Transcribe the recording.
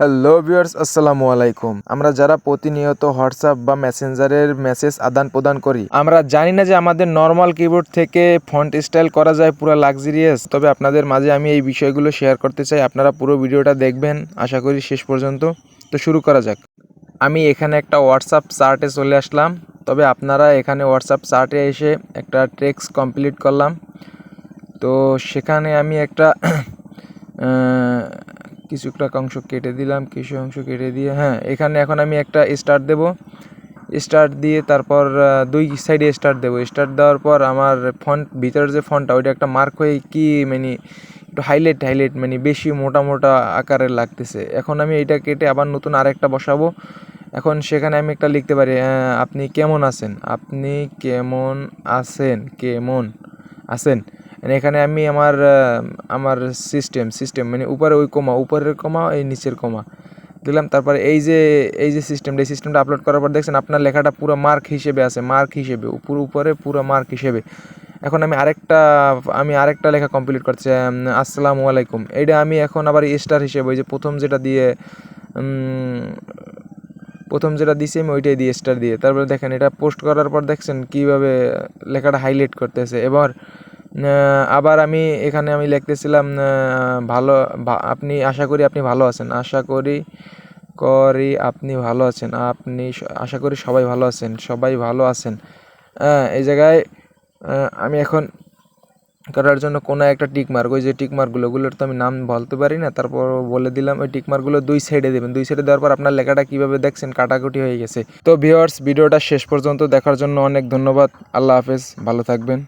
Hello viewers, আসসালামু আলাইকুম। আমরা যারা প্রতিনিয়ত হোয়াটসঅ্যাপ বা মেসেঞ্জারের মেসেজ আদান প্রদান করি, আমরা জানি না যে আমাদের নর্মাল কিবোর্ড থেকে ফন্ট স্টাইল করা যায় পুরো লাক্সারিয়াস। তবে আপনাদের মাঝে আমি এই বিষয়গুলো শেয়ার করতে চাই। আপনারা পুরো ভিডিওটা দেখবেন আশা করি শেষ পর্যন্ত। তো শুরু করা যাক। আমি এখানে একটা হোয়াটসঅ্যাপ চার্টে চলে আসলাম। তবে আপনারা এখানে হোয়াটসঅ্যাপ চার্টে এসে একটা টেক্সট কমপ্লিট করলাম। তো সেখানে আমি একটা কিছুটা অংশ কেটে দিলাম, কিছু অংশ কেটে দিয়ে এখানে এখন আমি একটা স্টার্ট দেব। স্টার্ট দিয়ে তারপর দুই সাইডে স্টার্ট দেবো। স্টার্ট দেওয়ার পর আমার ফন্ট ভিতরের যে ফন্টটা ওইটা একটা মার্ক হয়ে কি মানে একটু হাইলাইট মানে বেশি মোটা আকারের লাগতেছে। এখন আমি এইটা কেটে আবার নতুন আরেকটা বসাবো। এখন সেখানে আমি একটা লিখতে পারি, আপনি কেমন আছেন, আপনি কেমন আছেন, কেমন আছেন। এখানে আমি আমার সিস্টেম মানে উপরে ওই কমা, উপরের কমা, এই নিচের কমা দিলাম। তারপরে এই যে সিস্টেমটা আপলোড করার পর দেখছেন আপনার লেখাটা পুরো মার্ক হিসেবে আছে, উপরে পুরো মার্ক হিসেবে। এখন আমি আরেকটা লেখা কমপ্লিট করছি, আসসালামু আলাইকুম। এইটা আমি এখন আবার স্টার হিসেবে ওই যে প্রথম যেটা দিয়েছি আমি ওইটাই দিয়ে স্টার দিয়ে। তারপরে দেখেন এটা পোস্ট করার পর দেখছেন কীভাবে লেখাটা হাইলাইট করতেছে। এবার আবার আমি লিখতেছিলাম, আপনি আশা করি আপনি ভালো আছেন, আপনি ভালো আছেন, আশা করি সবাই ভালো আছেন। এই জায়গায় আমি এখন করার জন্য কোনো একটা টিকমার্ক, ওই যে টিকমার্কগুলোর তো আমি নাম বলতে পারি না, তারপর বলে দিলাম ওই টিকমার্কগুলো দুই সাইডে দেবেন। দুই সাইডে দেওয়ার পর আপনার লেখাটা কীভাবে দেখছেন কাটাকুটি হয়ে গেছে। তো ভিউয়ার্স, ভিডিওটা শেষ পর্যন্ত দেখার জন্য অনেক ধন্যবাদ। আল্লাহ হাফেজ, ভালো থাকবেন।